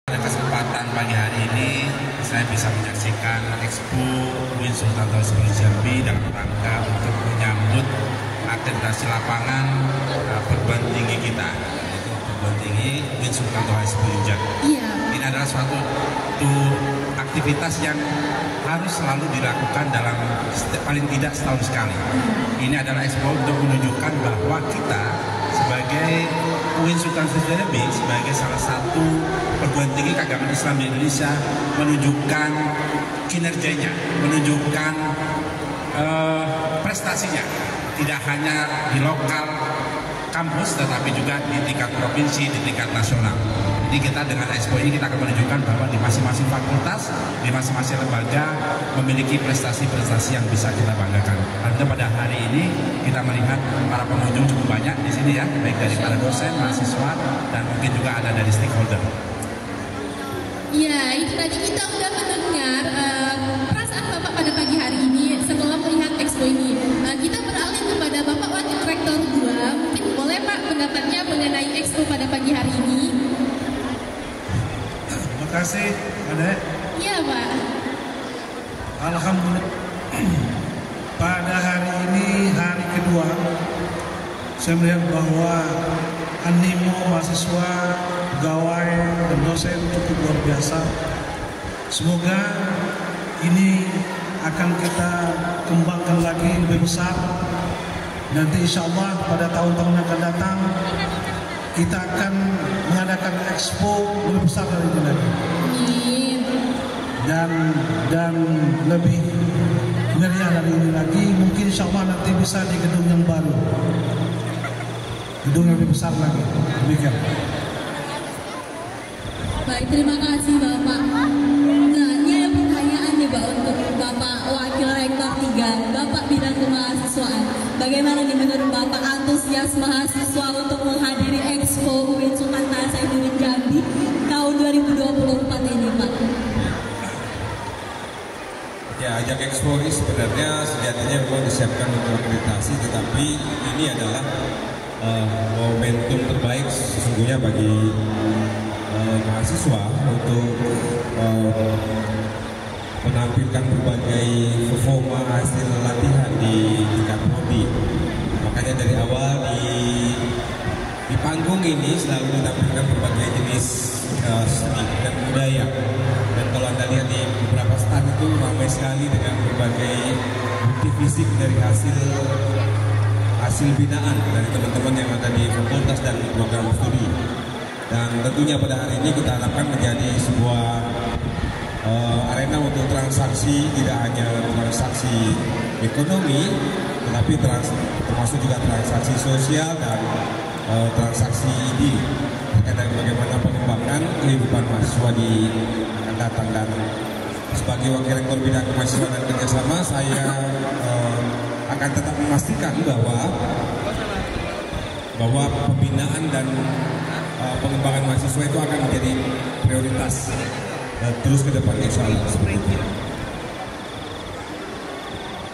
Pada kesempatan pagi hari ini saya bisa menyaksikan Expo UIN Sultan Toha Jambi dalam rangka untuk menyambut akreditasi lapangan perguruan tinggi kita, yaitu perguruan tinggi UIN Sultan Toha Jambi. Ini adalah suatu aktivitas yang harus selalu dilakukan dalam paling tidak setahun sekali. Ini adalah Expo untuk menunjukkan bahwa kita sebagai UIN Sultan Jambi sebagai salah satu perguruan tinggi keagamaan Islam di Indonesia menunjukkan kinerjanya, menunjukkan prestasinya, tidak hanya di lokal kampus tetapi juga di tingkat provinsi, di tingkat nasional. Jadi kita dengan Expo ini kita akan menunjukkan bahwa di masing-masing fakultas, di masing-masing lembaga memiliki prestasi-prestasi yang bisa kita banggakan. Artinya pada hari ini kita melihat para pengunjung cukup banyak di sini ya, baik dari para dosen, mahasiswa, dan mungkin juga ada dari stakeholder. Ya, itu tadi kita udah mendengar perasaan Bapak pada pagi hari ini setelah melihat Expo ini. Kita beralih kepada Bapak Wakil Rektor 2. Mungkin boleh Pak pendapatnya mengenai Expo pada pagi hari ini? Terima kasih, Ade. Iya, Pak. Alhamdulillah. Pada hari ini, hari kedua, saya melihat bahwa animo mahasiswa, pegawai, dan dosen cukup luar biasa. Semoga ini akan kita kembangkan lagi lebih besar. Nanti insya Allah pada tahun-tahun yang akan datang kita akan mengadakan Expo lebih besar dari ini lagi. Dan lebih meriah dari ini lagi. Mungkin insya Allah nanti bisa di gedung yang baru, gedung yang lebih besar lagi. Demikian. Baik, terima kasih Bapak. Nah, ini ada pertanyaan nih Pak untuk Bapak Wakil Rektor 3, Bapak Bidang Kemahasiswaan. Bagaimana nih menurut Bapak antusias mahasiswa untuk menghadiri Expo UIN Sultan Toha Jambi tahun 2024 ini Pak? Ya, ajang Expo ini sebenarnya sejatinya memang disiapkan untuk akreditasi, tetapi ini adalah momentum terbaik sesungguhnya bagi mahasiswa untuk menampilkan berbagai performa hasil latihan di tingkat prodi. Makanya dari awal di panggung ini selalu ditampilkan berbagai jenis seni dan budaya. Dan kalau Anda lihat di beberapa stand itu ramai sekali dengan berbagai bukti fisik dari hasil binaan dari teman-teman yang ada di fakultas dan program studi. Dan tentunya pada hari ini kita harapkan menjadi sebuah arena untuk transaksi, tidak hanya transaksi ekonomi, tetapi termasuk juga transaksi sosial dan transaksi ide terkait dengan bagaimana pengembangan kehidupan mahasiswa di akan datang. Dan sebagai Wakil Rektor Bidang Kemahasiswaan dan Kerjasama, saya akan tetap memastikan bahwa pembinaan dan pengembangan mahasiswa itu akan menjadi prioritas terus ke depan, insya Allah seperti itu.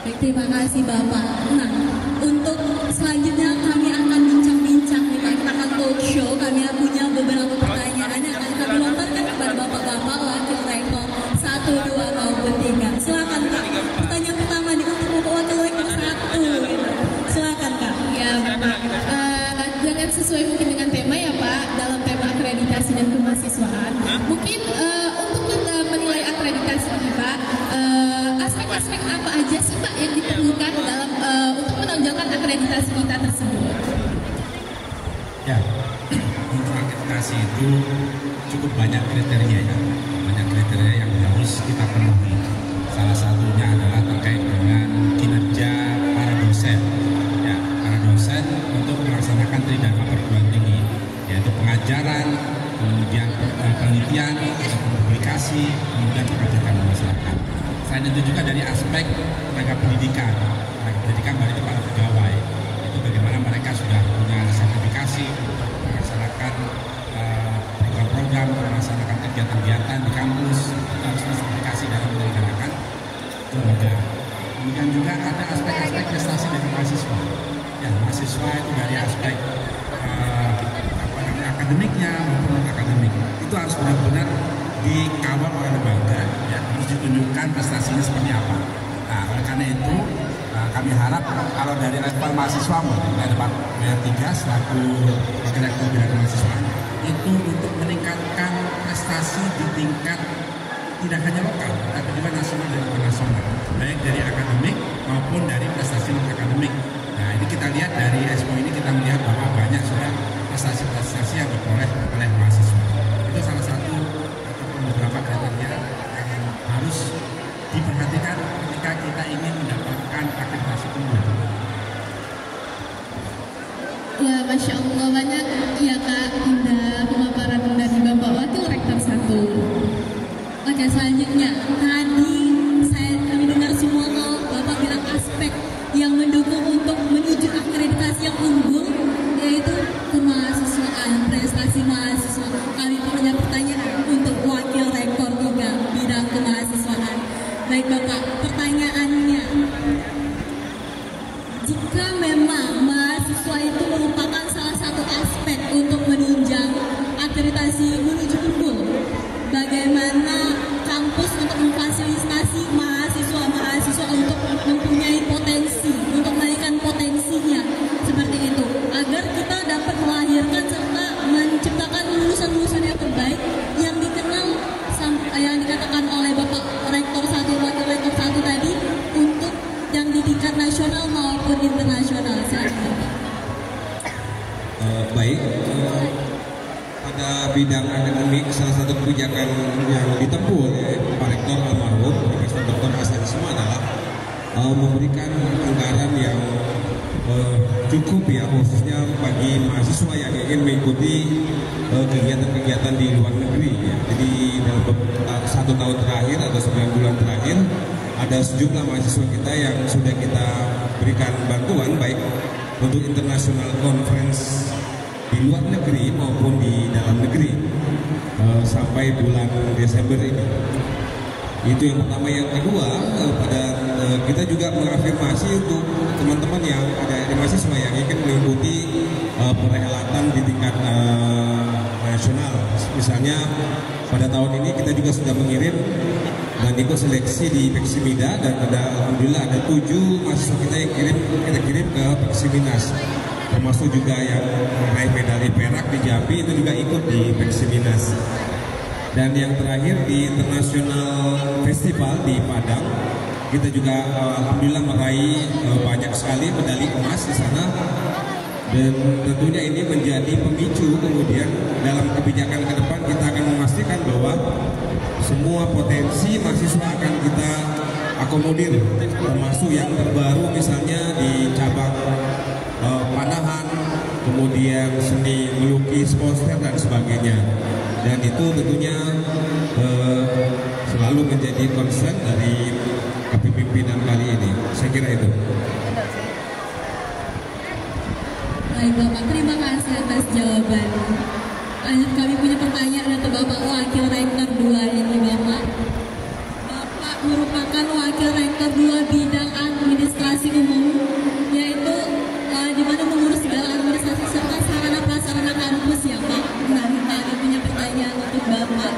Baik, terima kasih Bapak. Nah, untuk selanjutnya kami akan bincang-bincang nih Pak. Kita akan talk show. Kami punya beberapa pertanyaan yang akan kami lontarkan kepada Bapak-Bapak Wakil Rektor 1, 2 maupun 3. Silakan Kak. Pertanyaan pertama nih untuk Bapak Wakil Rektor 1. Silakan Kak. Ya Bapak. Dengan sesuai mungkin dengan tema ya Pak, dalam tema akreditasi dan kemahasiswaan. Mungkin untuk kita menilai akreditasi ini Pak, aspek-aspek apa aja sih Pak yang diperlukan dalam untuk menunjukkan akreditasi kita tersebut? Ya, untuk akreditasi itu cukup banyak kriteria ya, banyak kriteria yang harus kita penuhi. Salah satunya adalah terkait dengan kinerja para dosen. Ya, para dosen untuk melaksanakan tridharma perguruan tinggi, yaitu pengajaran, kemudian penelitian, publikasi, kemudian pengabdian masyarakat. Selain itu juga dari aspek tenaga pendidikan bagi para pegawai, itu bagaimana mereka sudah punya sertifikasi untuk melaksanakan program-program, melaksanakan kegiatan-kegiatan di kampus, itu harus sertifikasi dalam menyelenggarakan lembaga. Kemudian juga ada aspek-aspek prestasi dari mahasiswa. Ya, mahasiswa itu dari aspek akademiknya maupun non akademik itu harus benar-benar dikawal oleh lembaga, ya, harus ditunjukkan prestasinya seperti apa. Nah, oleh karena itu kami harap kalau dari level mahasiswa mulai Pak W3 selaku Wakil Rektor Bidang Mahasiswa itu untuk meningkatkan prestasi di tingkat tidak hanya lokal tapi juga nasional dan internasional, baik dari akademik maupun dari prestasi non akademik. Nah, ini kita lihat dari Expo ini, kita melihat bahwa banyak sudah prestasi-prestasi yang diperoleh oleh mahasiswa. Itu salah satu ataupun beberapa kriteria yang harus diperhatikan ketika kita ingin mendapatkan akreditasi unggul. Ya, Masya Allah, banyak ya Kak, indah pemaparan dari Bapak Wakil Rektor 1. Oke, selanjutnya tadi kami dengar semua kalau Bapak bilang aspek yang mendukung untuk menuju akreditasi yang unggul yaitu kemahasiswaan, prestasi mahasiswa. Kami punya pertanyaan untuk Wakil Rektor 3 bidang kemahasiswaan. Baik Bapak, pertanyaannya, jika memang mahasiswa itu merupakan salah satu aspek untuk menunjang akreditasi menuju unggul, bagaimana kampus untuk memfasilitasi mahasiswa untuk mempunyai potensi, untuk menaikkan potensinya seperti itu, agar kita dapat melahirkan serta menciptakan lulusan-lulusan yang terbaik yang dikenal, yang dikatakan oleh Bapak Rektor 1, Wakil Rektor 1 tadi, untuk yang di tingkat nasional maupun internasional. Baik, pada bidang akademik salah satu kebijakan yang ditempuh oleh Pak Rektor almarhum Profesor Dr. Hasan Isma adalah memberikan anggaran yang cukup ya, khususnya bagi mahasiswa yang ingin mengikuti kegiatan-kegiatan di luar negeri ya. Jadi dalam 1 tahun terakhir atau 9 bulan terakhir ada sejumlah mahasiswa kita yang sudah kita berikan bantuan baik untuk international conference di luar negeri maupun di dalam negeri sampai bulan Desember ini. Itu yang pertama. Yang kedua, kita juga mengafirmasi untuk teman-teman yang ada di mahasiswa yang ingin mengikuti perhelatan di tingkat nasional. Misalnya pada tahun ini kita juga sudah mengirim dan ikut seleksi di Peksimida, dan alhamdulillah ada 7 mahasiswa kita yang kita kirim ke Peksiminas, termasuk juga yang meraih medali perak di Jambi itu juga ikut di Peksiminas. Dan yang terakhir di International Festival di Padang, kita juga alhamdulillah meraih banyak sekali medali emas di sana. Dan tentunya ini menjadi pemicu kemudian dalam kebijakan ke depan kita akan memastikan bahwa semua potensi mahasiswa akan kita akomodir, termasuk yang terbaru misalnya di cabang panahan, kemudian seni melukis, poster dan sebagainya. Dan itu tentunya selalu menjadi concern dari kepemimpinan kali ini. Saya kira itu. Baik Bapak, terima kasih atas jawaban. Lanjut, kami punya pertanyaan untuk Bapak Wakil Rektor 2 ini Bapak. Bapak merupakan Wakil Rektor 2 bidang administrasi umum, yaitu di mana mengurus segala administrasi serta sarana prasarana kampus ya Pak. Nah, kami punya pertanyaan untuk Bapak.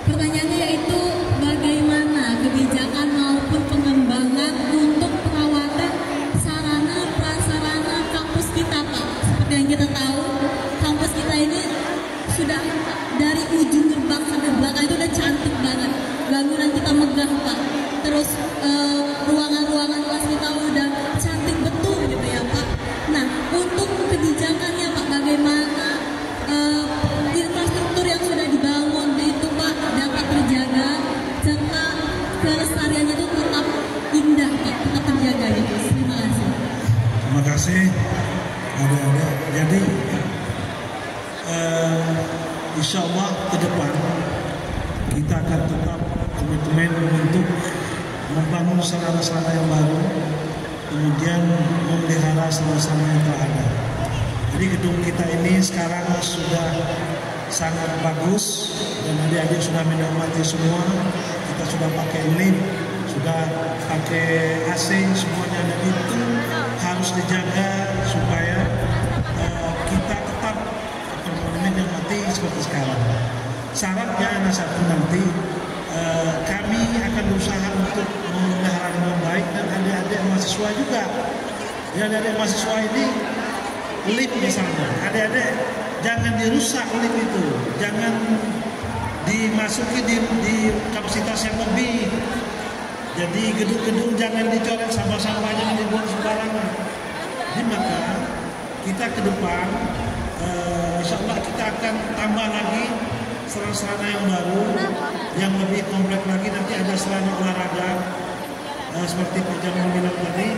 Pertanyaannya yaitu bagaimana kebijakan maupun pengembangan untuk perawatan sarana prasarana kampus kita Pak. Seperti yang kita tahu, kampus kita ini sudah dari ujung gerbang sampai belakang itu udah cantik banget. Bangunan kita megah Pak. Terus ruangan-ruangan kelas kita udah cantik betul gitu ya Pak. Nah, untuk kebijakannya Pak, bagaimana infrastruktur yang sudah dibangun itu Pak dapat terjaga serta kelestariannya itu tetap indah Pak, tetap terjaga gitu. Terima kasih. Terima kasih adik-adik. Jadi insya Allah ke depan kita akan tetap komitmen untuk membangun sarana-sarana yang baru, kemudian memelihara sarana-sarana yang telah ada. Jadi gedung kita ini sekarang sudah sangat bagus dan adik-adik sudah menikmati semua. Kita sudah pakai lift, sudah pakai AC, semuanya, dan itu harus dijaga supaya kita tetap seperti sekarang. Syaratnya ada satu nanti kami akan berusaha untuk memelihara dengan baik dan adik-adik mahasiswa juga. Ya, adik-adik mahasiswa ini lift misalnya, adik-adik jangan dirusak lift itu, jangan dimasuki di kapasitas yang lebih. Jadi gedung-gedung jangan dicoret, sampah-sampahnya jangan dibuang sembarangan. Jadi maka kita ke depan, insya Allah kita akan tambah lagi sarana yang baru, yang lebih kompleks lagi. Nanti ada sarana olahraga, seperti Pak Jamal bilang tadi.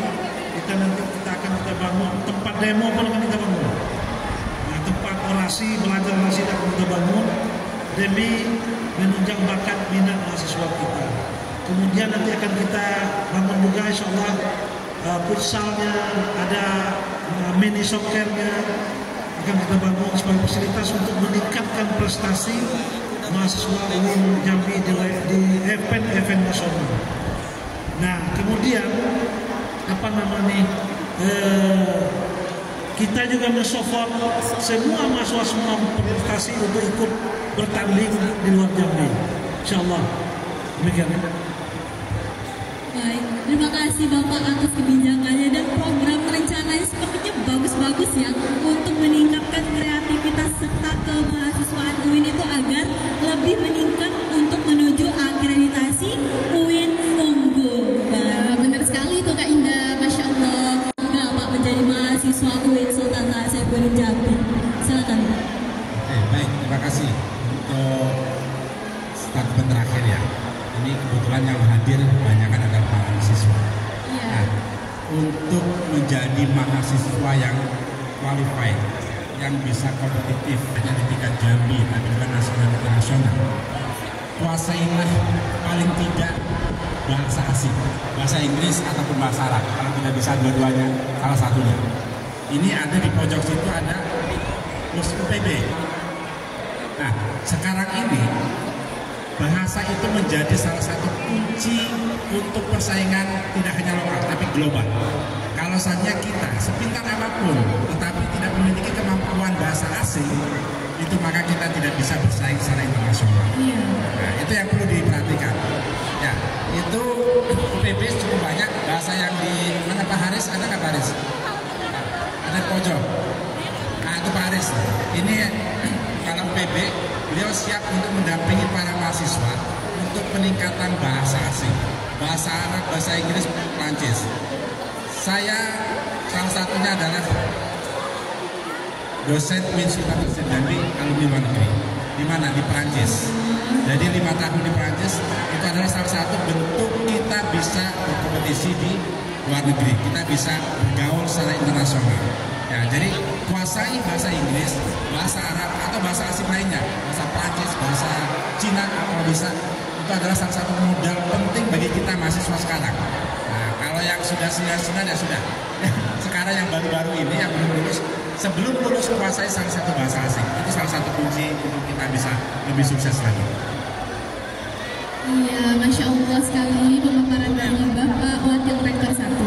Kita akan bangun tempat demo pun akan kita bangun. Nah, tempat orasi, belajar orasi akan kita bangun demi menunjang bakat minat mahasiswa kita. Kemudian nanti akan kita bangun juga insya Allah futsalnya, ada mini soccernya akan kita bangun sebagai fasilitas untuk meningkatkan prestasi mahasiswa UIN Jambi di event-event nasional. Nah, kemudian kita juga mensupport semua mahasiswa semua berprestasi untuk ikut bertanding di luar Jambi. Insyaallah. Demikian. Baik, terima kasih Bapak atas kebijakannya dan program rencananya sepertinya bagus-bagus ya untuk meningkatkan kreativitas serta kemahasiswaan UIN itu agar lebih meningkat untuk menuju akreditasi UIN Unggul. Benar sekali itu Kak Indah, Masya Allah. Bapak menjadi mahasiswa UIN Sultan Hasanuddin Jambi. Silakan. Oke, baik, terima kasih untuk statement terakhir ya. Ini kebetulan yang hadir kebanyakan adalah mahasiswa. Nah, untuk menjadi mahasiswa yang qualified, yang bisa kompetitif hanya di tingkat Jambi, tapi juga nasional dan internasional, kuasailah paling tidak bahasa asing, bahasa Inggris ataupun bahasa Arab. Kalau tidak bisa dua-duanya, salah satunya. Ini ada di pojok situ ada plus UPB. Nah, sekarang ini bahasa itu menjadi salah satu kunci untuk persaingan tidak hanya lokal tapi global. Kalau saja kita sepintar apapun tetapi tidak memiliki kemampuan bahasa asing, itu maka kita tidak bisa bersaing secara internasional. Nah, itu yang perlu diperhatikan. Ya, itu UPB cukup banyak bahasa yang di mana Pak Haris, ada nggak Pak Haris? Ada pojok. Nah, itu Pak Haris. Ini kalau UPB, beliau siap untuk mendampingi para mahasiswa untuk peningkatan bahasa asing, bahasa Arab, bahasa Inggris, Prancis. Saya salah satunya adalah dosen UIN Sultan Hasanuddin Jambi alumni luar negeri. Di mana? Di Prancis. Jadi 5 tahun di Prancis itu adalah salah satu bentuk kita bisa berkompetisi di luar negeri. Kita bisa bergaul secara internasional. Ya, jadi kuasai bahasa Inggris, bahasa Arab atau bahasa asing lainnya, bahasa Prancis, bahasa Cina kalau bisa, itu adalah salah satu modal penting bagi kita mahasiswa sekarang. Nah, kalau yang sudah sinar-sinar ya sudah. Sekarang yang baru-baru ini yang belum lulus, sebelum lulus kuasai salah satu bahasa asing, itu salah satu kunci untuk kita bisa lebih sukses lagi. Iya, Masya Allah sekali pemaparan dari Bapak Wakil Rektor 1.